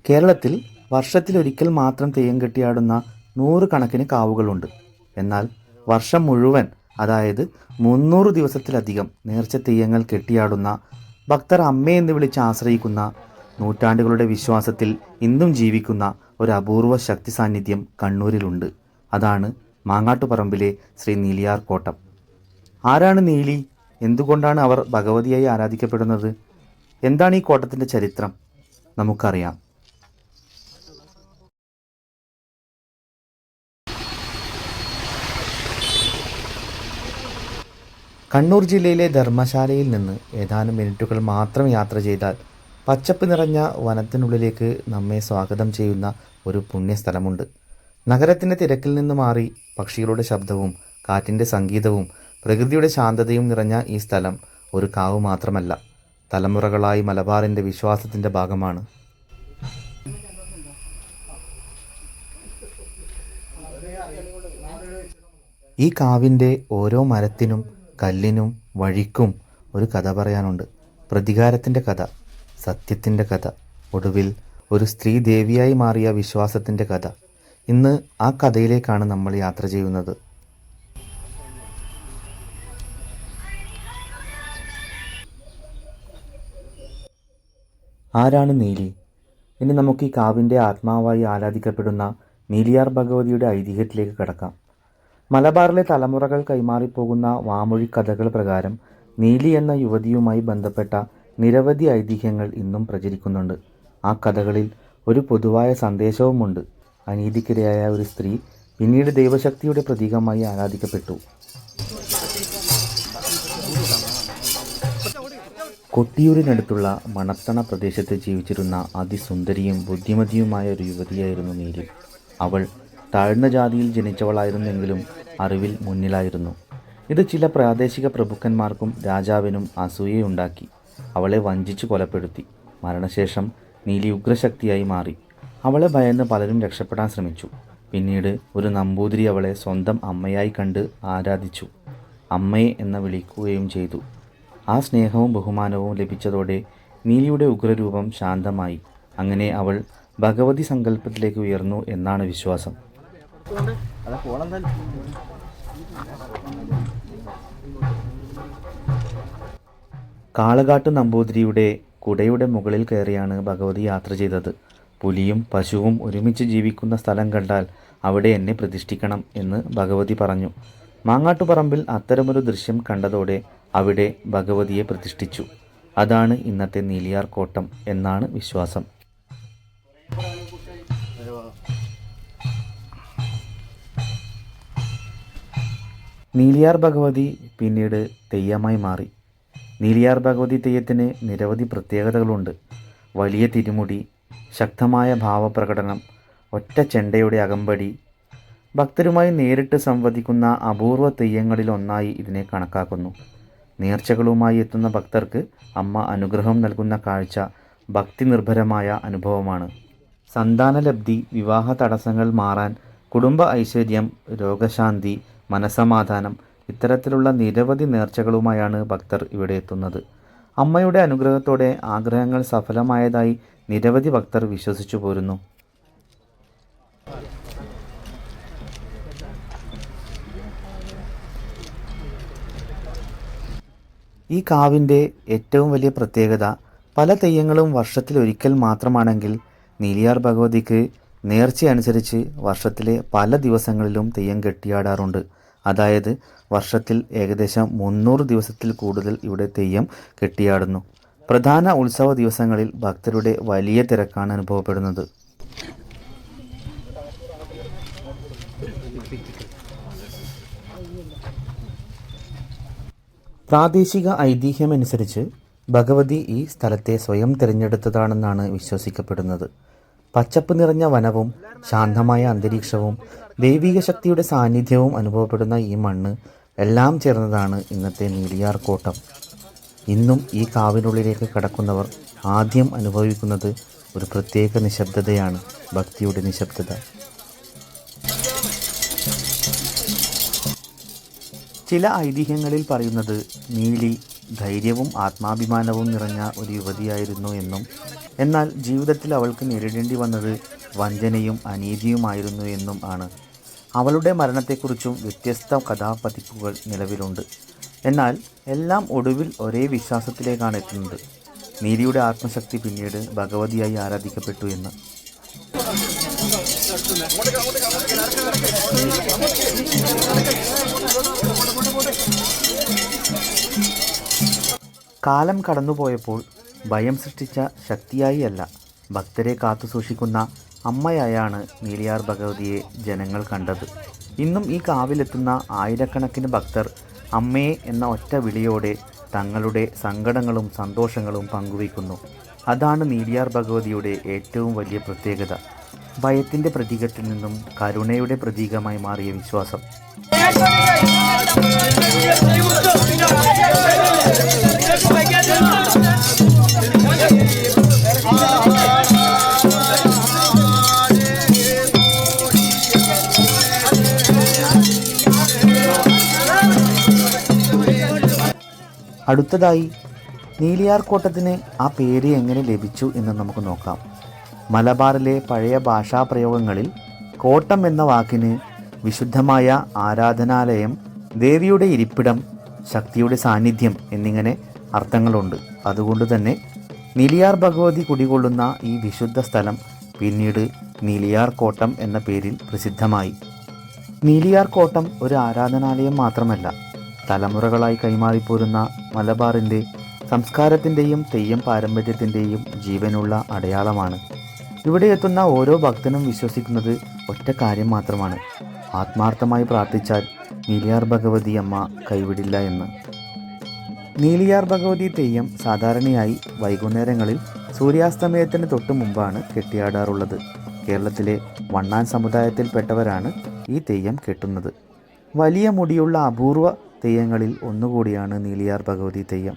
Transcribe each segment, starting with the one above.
കേരളത്തിൽ വർഷത്തിലൊരിക്കൽ മാത്രം തെയ്യം കെട്ടിയാടുന്ന നൂറുകണക്കിന് കാവുകളുണ്ട്. എന്നാൽ വർഷം മുഴുവൻ, അതായത് 300 ദിവസത്തിലധികം നേർച്ച തെയ്യങ്ങൾ കെട്ടിയാടുന്ന, ഭക്തർ അമ്മയെന്ന് വിളിച്ച് ആശ്രയിക്കുന്ന, നൂറ്റാണ്ടുകളുടെ വിശ്വാസത്തിൽ ഇന്നും ജീവിക്കുന്ന ഒരു അപൂർവ ശക്തി സാന്നിധ്യം കണ്ണൂരിലുണ്ട്. അതാണ് മാങ്ങാട്ടുപറമ്പിലെ ശ്രീ നീലിയാർ കോട്ടം. ആരാണ് നീലി? എന്തുകൊണ്ടാണ് അവർ ഭഗവതിയായി ആരാധിക്കപ്പെടുന്നത്? എന്താണ് ഈ കോട്ടത്തിൻ്റെ ചരിത്രം? നമുക്കറിയാം. കണ്ണൂർ ജില്ലയിലെ ധർമ്മശാലയിൽ നിന്ന് ഏതാനും മിനിറ്റുകൾ മാത്രം യാത്ര ചെയ്താൽ പച്ചപ്പ് നിറഞ്ഞ വനത്തിനുള്ളിലേക്ക് നമ്മെ സ്വാഗതം ചെയ്യുന്ന ഒരു പുണ്യസ്ഥലമുണ്ട്. നഗരത്തിൻ്റെ തിരക്കിൽ നിന്ന് മാറി പക്ഷികളുടെ ശബ്ദവും കാറ്റിൻ്റെ സംഗീതവും പ്രകൃതിയുടെ ശാന്തതയും നിറഞ്ഞ ഈ സ്ഥലം ഒരു കാവ് മാത്രമല്ല, തലമുറകളായി മലബാറിൻ്റെ വിശ്വാസത്തിൻ്റെ ഭാഗമാണ്. ഈ കാവിൻ്റെ ഓരോ മരത്തിനും കല്ലിനും വഴിക്കും ഒരു കഥ പറയാനുണ്ട്. പ്രതികാരത്തിൻ്റെ കഥ, സത്യത്തിൻ്റെ കഥ, ഒടുവിൽ ഒരു സ്ത്രീ ദേവിയായി മാറിയ വിശ്വാസത്തിൻ്റെ കഥ. ഇന്ന് ആ കഥയിലേക്കാണ് നമ്മൾ യാത്ര ചെയ്യുന്നത്. ആരാണ് നീലി? ഇനി നമുക്ക് ഈ കാവിൻ്റെ ആത്മാവായി ആരാധിക്കപ്പെടുന്ന നീലിയാർ ഭഗവതിയുടെ ഐതിഹ്യത്തിലേക്ക് കടക്കാം. മലബാറിലെ തലമുറകൾ കൈമാറിപ്പോകുന്ന വാമൊഴി കഥകൾ പ്രകാരം നീലി എന്ന യുവതിയുമായി ബന്ധപ്പെട്ട നിരവധി ഐതിഹ്യങ്ങൾ ഇന്നും പ്രചരിക്കുന്നുണ്ട്. ആ കഥകളിൽ ഒരു പൊതുവായ സന്ദേശവുമുണ്ട്. അനീതിക്കിരയായ ഒരു സ്ത്രീ പിന്നീട് ദൈവശക്തിയുടെ പ്രതീകമായി ആരാധിക്കപ്പെട്ടു. കൊട്ടിയൂരിനടുത്തുള്ള മണത്തണ പ്രദേശത്ത് ജീവിച്ചിരുന്ന അതിസുന്ദരിയും ബുദ്ധിമതിയുമായ ഒരു യുവതിയായിരുന്നു നീലി. അവൾ താഴ്ന്ന ജാതിയിൽ ജനിച്ചവളായിരുന്നെങ്കിലും അറിവിൽ മുന്നിലായിരുന്നു. ഇത് ചില പ്രാദേശിക പ്രഭുക്കന്മാർക്കും രാജാവിനും അസൂയയുണ്ടാക്കി. അവളെ വഞ്ചിച്ച് കൊലപ്പെടുത്തി. മരണശേഷം നീലി ഉഗ്രശക്തിയായി മാറി. അവളെ ഭയന്ന് പലരും രക്ഷപ്പെടാൻ ശ്രമിച്ചു. പിന്നീട് ഒരു നമ്പൂതിരി അവളെ സ്വന്തം അമ്മയായി കണ്ട് ആരാധിച്ചു. അമ്മയെ എന്ന് വിളിക്കുകയും ചെയ്തു. ആ സ്നേഹവും ബഹുമാനവും ലഭിച്ചതോടെ നീലിയുടെ ഉഗ്രരൂപം ശാന്തമായി. അങ്ങനെ അവൾ ഭഗവതി സങ്കല്പത്തിലേക്ക് ഉയർന്നു എന്നാണ് വിശ്വാസം. കാളകാട്ട് നമ്പൂതിരിയുടെ കുടയുടെ മുകളിൽ കയറിയാണ് ഭഗവതി യാത്ര ചെയ്തത്. പുലിയും പശുവും ഒരുമിച്ച് ജീവിക്കുന്ന സ്ഥലം കണ്ടാൽ അവിടെ എന്നെ പ്രതിഷ്ഠിക്കണം എന്ന് ഭഗവതി പറഞ്ഞു. മാങ്ങാട്ടുപറമ്പിൽ അത്തരമൊരു ദൃശ്യം കണ്ടതോടെ അവിടെ ഭഗവതിയെ പ്രതിഷ്ഠിച്ചു. അതാണ് ഇന്നത്തെ നീലിയാർ കോട്ടം എന്നാണ് വിശ്വാസം. നീലിയാർ ഭഗവതി പിന്നീട് തെയ്യമായി മാറി. നീലിയാർ ഭഗവതി തെയ്യത്തിന് നിരവധി പ്രത്യേകതകളുണ്ട്. വലിയ തിരുമുടി, ശക്തമായ ഭാവപ്രകടനം, ഒറ്റ ചെണ്ടയുടെ അകമ്പടി. ഭക്തരുമായി നേരിട്ട് സംവദിക്കുന്ന അപൂർവ തെയ്യങ്ങളിലൊന്നായി ഇതിനെ കണക്കാക്കുന്നു. നേർച്ചകളുമായി എത്തുന്ന ഭക്തർക്ക് അമ്മ അനുഗ്രഹം നൽകുന്ന കാഴ്ച ഭക്തി നിർഭരമായ അനുഭവമാണ്. സന്താനലബ്ധി, വിവാഹ തടസ്സങ്ങൾ മാറാൻ, കുടുംബ ഐശ്വര്യം, രോഗശാന്തി, മനസമാധാനം, ഇത്തരത്തിലുള്ള നിരവധി നേർച്ചകളുമായാണ് ഭക്തർ ഇവിടെ എത്തുന്നത്. അമ്മയുടെ അനുഗ്രഹത്തോടെ ആഗ്രഹങ്ങൾ സഫലമായതായി നിരവധി ഭക്തർ വിശ്വസിച്ചു പോരുന്നു. ഈ കാവിൻ്റെ ഏറ്റവും വലിയ പ്രത്യേകത, പല തെയ്യങ്ങളും വർഷത്തിലൊരിക്കൽ മാത്രമാണെങ്കിൽ നീലിയാർ ഭഗവതിക്ക് നേർച്ചയനുസരിച്ച് വർഷത്തിലെ പല ദിവസങ്ങളിലും തെയ്യം കെട്ടിയാടാറുണ്ട്. അതായത് വർഷത്തിൽ ഏകദേശം 300 ദിവസത്തിൽ കൂടുതൽ ഇവിടെ തെയ്യം കെട്ടിയാടുന്നു. പ്രധാന ഉത്സവ ദിവസങ്ങളിൽ ഭക്തരുടെ വലിയ തിരക്കാണ് അനുഭവപ്പെടുന്നത്. പ്രാദേശിക ഐതിഹ്യമനുസരിച്ച് ഭഗവതി ഈ സ്ഥലത്തെ സ്വയം തിരഞ്ഞെടുത്തതാണെന്നാണ് വിശ്വസിക്കപ്പെടുന്നത്. പച്ചപ്പ് നിറഞ്ഞ വനവും ശാന്തമായ അന്തരീക്ഷവും ദൈവിക ശക്തിയുടെ സാന്നിധ്യവും അനുഭവപ്പെടുന്ന ഈ മണ്ണ് എല്ലാം ചേർന്നതാണ് ഇന്നത്തെ നീലിയാർ കോട്ടം. ഇന്നും ഈ കാവിനുള്ളിലേക്ക് കടക്കുന്നവർ ആദ്യം അനുഭവിക്കുന്നത് ഒരു പ്രത്യേക നിശബ്ദതയാണ്, ഭക്തിയുടെ നിശബ്ദത. ചില ഐതിഹ്യങ്ങളിൽ പറയുന്നത് നീലി ധൈര്യവും ആത്മാഭിമാനവും നിറഞ്ഞ ഒരു യുവതിയായിരുന്നു എന്നും എന്നാൽ ജീവിതത്തിൽ അവൾക്ക് നേരിടേണ്ടി വന്നത് വഞ്ചനയും അനീതിയുമായിരുന്നു എന്നും ആണ്. അവളുടെ മരണത്തെക്കുറിച്ചും വ്യത്യസ്ത കഥാപതിപ്പുകൾ നിലവിലുണ്ട്. എന്നാൽ എല്ലാം ഒടുവിൽ ഒരേ വിശ്വാസത്തിലേക്കാണ് എത്തുന്നത്. നീലിയുടെ ആത്മശക്തി പിന്നീട് ഭഗവതിയായി ആരാധിക്കപ്പെട്ടു എന്ന്. കാലം കടന്നുപോയപ്പോൾ ഭയം സൃഷ്ടിച്ച ശക്തിയായി അല്ല, ഭക്തരെ കാത്തുസൂക്ഷിക്കുന്ന അമ്മയായാണ് നീലിയാർ ഭഗവതിയെ ജനങ്ങൾ കണ്ടത്. ഇന്നും ഈ കാവിലെത്തുന്ന ആയിരക്കണക്കിന് ഭക്തർ അമ്മയെ എന്ന ഒറ്റ വിളിയോടെ തങ്ങളുടെ സങ്കടങ്ങളും സന്തോഷങ്ങളും പങ്കുവയ്ക്കുന്നു. അതാണ് നീലിയാർ ഭഗവതിയുടെ ഏറ്റവും വലിയ പ്രത്യേകത. ഭയത്തിൻ്റെ പ്രതീകത്തിൽ നിന്നും കരുണയുടെ പ്രതീകമായി മാറിയ വിശ്വാസം. അടുത്തതായി നീലിയാർ കോട്ടത്തിന് ആ പേര് എങ്ങനെ ലഭിച്ചു എന്ന് നമുക്ക് നോക്കാം. മലബാറിലെ പഴയ ഭാഷാപ്രയോഗങ്ങളിൽ കോട്ടം എന്ന വാക്കിന് വിശുദ്ധമായ ആരാധനാലയം, ദേവിയുടെ ഇരിപ്പിടം, ശക്തിയുടെ സാന്നിധ്യം എന്നിങ്ങനെ അർത്ഥങ്ങളുണ്ട്. അതുകൊണ്ട് തന്നെ നീലിയാർ ഭഗവതി കുടികൊള്ളുന്ന ഈ വിശുദ്ധ സ്ഥലം പിന്നീട് നീലിയാർ കോട്ടം എന്ന പേരിൽ പ്രസിദ്ധമായി. നീലിയാർ കോട്ടം ഒരു ആരാധനാലയം മാത്രമല്ല, തലമുറകളായി കൈമാറിപ്പോരുന്ന മലബാറിൻ്റെ സംസ്കാരത്തിൻ്റെയും തെയ്യം പാരമ്പര്യത്തിൻ്റെയും ജീവനുള്ള അടയാളമാണ്. ഇവിടെ എത്തുന്ന ഓരോ ഭക്തനും വിശ്വസിക്കുന്നത് ഒറ്റ കാര്യം മാത്രമാണ്: ആത്മാർത്ഥമായി പ്രാർത്ഥിച്ചാൽ നീലിയാർ ഭഗവതി അമ്മ കൈവിടില്ല എന്ന്. നീലിയാർ ഭഗവതി തെയ്യം സാധാരണയായി വൈകുന്നേരങ്ങളിൽ സൂര്യാസ്തമയത്തിന് തൊട്ടു മുമ്പാണ് കെട്ടിയാടാറുള്ളത്. കേരളത്തിലെ വണ്ണാൻ സമുദായത്തിൽപ്പെട്ടവരാണ് ഈ തെയ്യം കെട്ടുന്നത്. വലിയ മുടിയുള്ള അപൂർവ തെയ്യങ്ങളിൽ ഒന്നുകൂടിയാണ് നീലിയാർ ഭഗവതി തെയ്യം.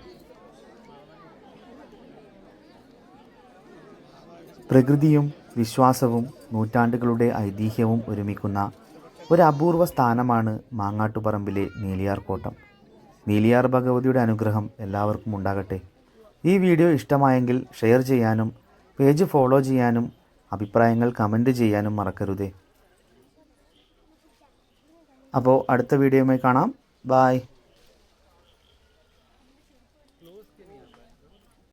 പ്രകൃതിയും വിശ്വാസവും നൂറ്റാണ്ടുകളുടെ ഐതിഹ്യവും ഒരുമിക്കുന്ന ഒരു അപൂർവ സ്ഥാനമാണ് മാങ്ങാട്ടുപറമ്പിലെ നീലിയാർ കോട്ടം. നീലിയാർ ഭഗവതിയുടെ അനുഗ്രഹം എല്ലാവർക്കും ഉണ്ടാകട്ടെ. ഈ വീഡിയോ ഇഷ്ടമായെങ്കിൽ ഷെയർ ചെയ്യാനും പേജ് ഫോളോ ചെയ്യാനും അഭിപ്രായങ്ങൾ കമൻറ്റ് ചെയ്യാനും മറക്കരുതേ. അപ്പോൾ അടുത്ത വീഡിയോയുമായി കാണാം. ബായ്.